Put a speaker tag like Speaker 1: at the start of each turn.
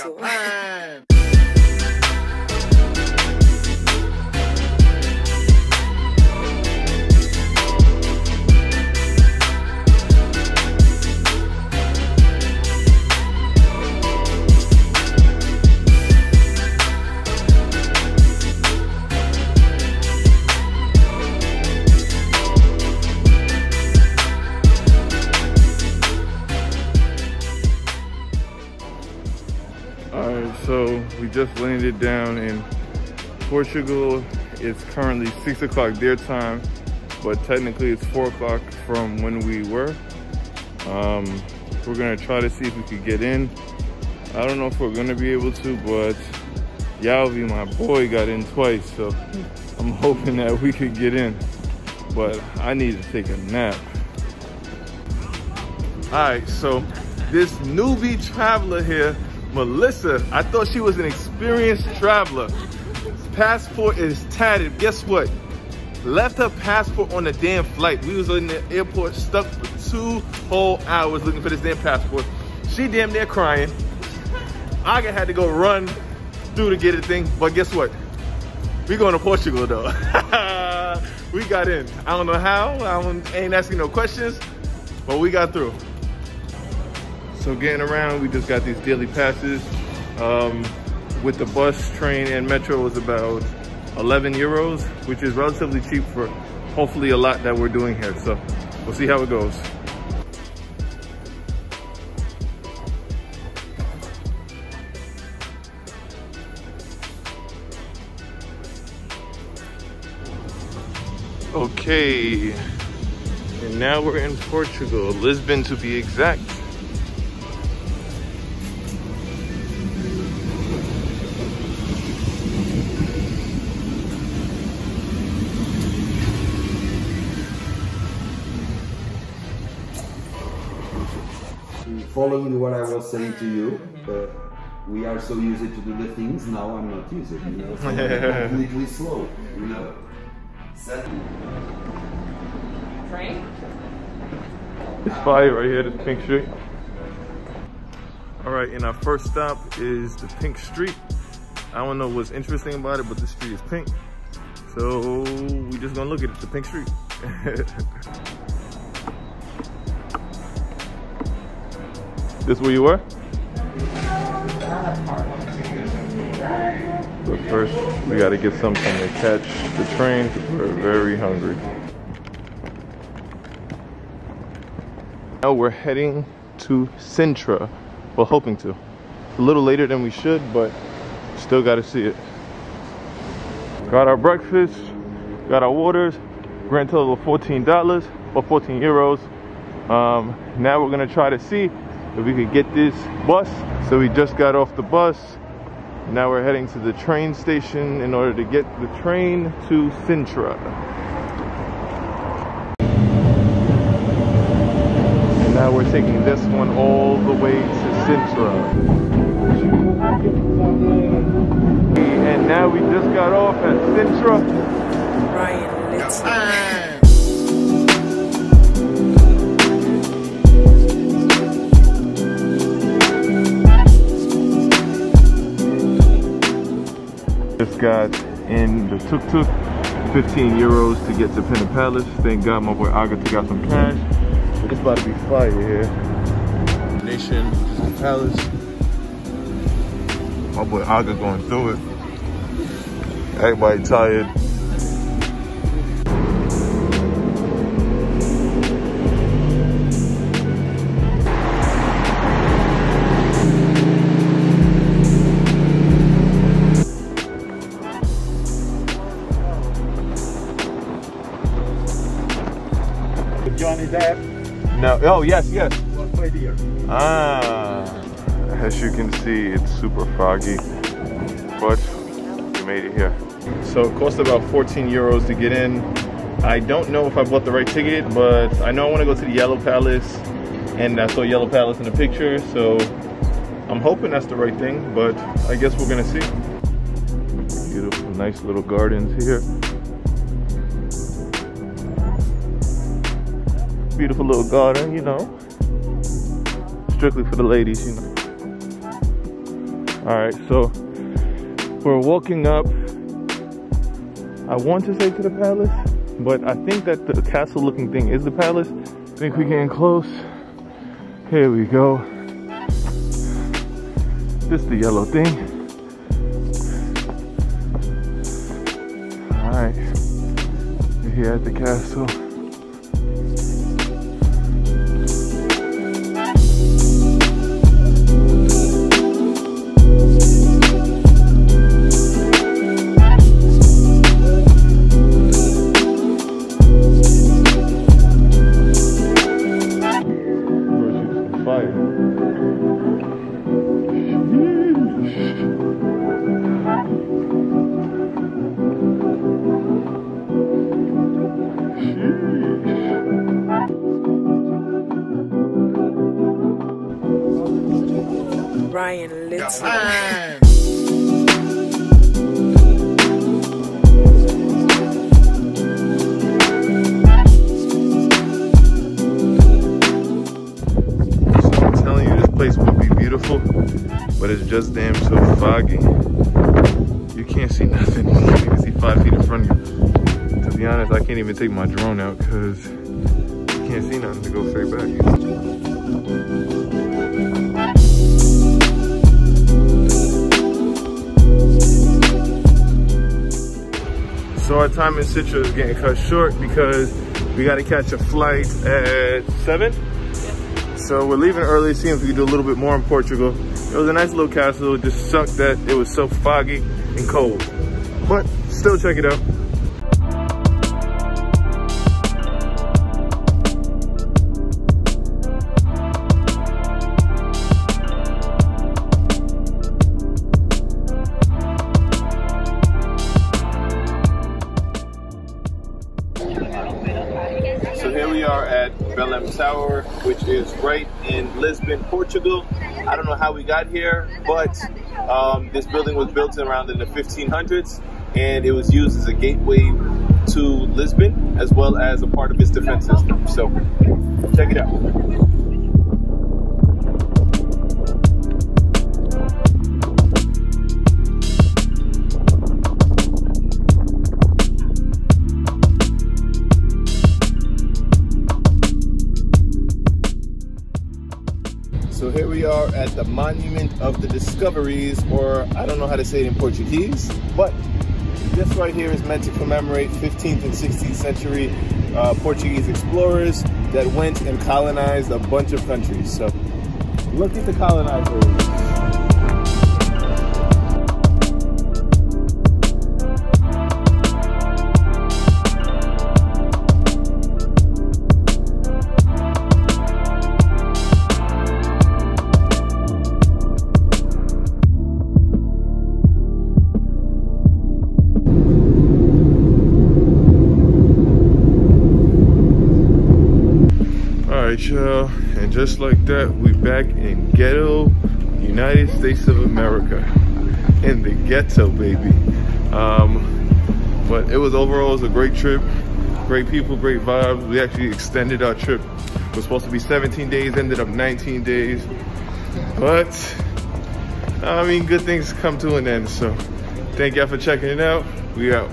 Speaker 1: Japan.
Speaker 2: So we just landed down in Portugal. It's currently 6 o'clock their time, but technically it's 4 o'clock from when we were. We're gonna try to see if we could get in. I don't know if we're gonna be able to, but Yalvi, my boy, got in twice, so I'm hoping that we could get in. But I need to take a nap. All right, so this newbie traveler here, Melissa, I thought she was an experienced traveler. Passport is tatted. Guess what? Left her passport on the damn flight. We was in the airport stuck for 2 whole hours looking for this damn passport. She damn near crying. Aga had to go run through to get the thing, but guess what? We going to Portugal though. We got in. I don't know how. I ain't asking no questions, but we got through. So getting around, we just got these daily passes. With the bus, train, and metro was about 11 euros, which is relatively cheap for hopefully a lot that we're doing here. So we'll see how it goes. Okay, and now we're in Portugal, Lisbon to be exact.
Speaker 3: Following what I was saying to you, we are so used to do the things, now I'm not used, you know, so I'm completely slow, you know.
Speaker 1: Train?
Speaker 2: It's fire right here, this Pink Street. All right, and our first stop is the Pink Street. I don't know what's interesting about it, but the street is pink. So we just gonna look at it, the Pink Street. This where you were? But first, we gotta get something to catch the train because we're very hungry. Now we're heading to Sintra. Well, hoping to. A little later than we should, but still gotta see it. Got our breakfast, got our waters, grand total of $14 or 14 euros. Now we're gonna try to see if we could get this bus. So we just got off the bus. Now we're heading to the train station in order to get the train to Sintra. And now we're taking this one all the way to Sintra. And now we just got off at Sintra.
Speaker 1: Ryan, let's
Speaker 2: Just got in the tuk-tuk, 15 euros to get to Pena Palace. Thank God my boy Aga took out some cash. It's about to be fire here. Nation, the palace. My boy Aga going through it. Everybody tired.
Speaker 4: Johnny Depp.
Speaker 2: No. Oh, yes, yes.
Speaker 4: Was right here.
Speaker 2: Ah. As you can see, it's super foggy, but we made it here. So it cost about 14 euros to get in. I don't know if I bought the right ticket, but I know I want to go to the Yellow Palace, and I saw Yellow Palace in the picture, so I'm hoping that's the right thing, but I guess we're gonna see. Beautiful, nice little gardens here. Beautiful little garden, you know. Strictly for the ladies, you know. All right, so we're walking up. I want to say to the palace, but I think that the castle looking thing is the palace. I think we're getting close. Here we go. This is the yellow thing. All right, we're here at the castle.
Speaker 1: Ryan, let's
Speaker 2: I'm telling you, this place would be beautiful, but it's just damn so foggy. You can't see nothing. You can't even see 5 feet in front of you. To be honest, I can't even take my drone out because you can't see nothing to go straight back. So our time in Sintra is getting cut short because we got to catch a flight at 7. So we're leaving early, seeing if we can do a little bit more in Portugal. It was a nice little castle. It just sucked that it was so foggy and cold. But still check it out. So here we are at Belem Tower, which is right in Lisbon, Portugal. I don't know how we got here, but this building was built around in the 1500s, and it was used as a gateway to Lisbon, as well as a part of its defense system. So check it out. So here we are at the Monument of the Discoveries, or I don't know how to say it in Portuguese, but this right here is meant to commemorate 15th and 16th century Portuguese explorers that went and colonized a bunch of countries. So look at the colonizers. Alright y'all, and just like that, we back in ghetto United States of America. In the ghetto, baby. But it was overall, it was a great trip. Great people, great vibes. We actually extended our trip. It was supposed to be 17 days, ended up 19 days. But, I mean, good things come to an end. So, thank y'all for checking it out. We out.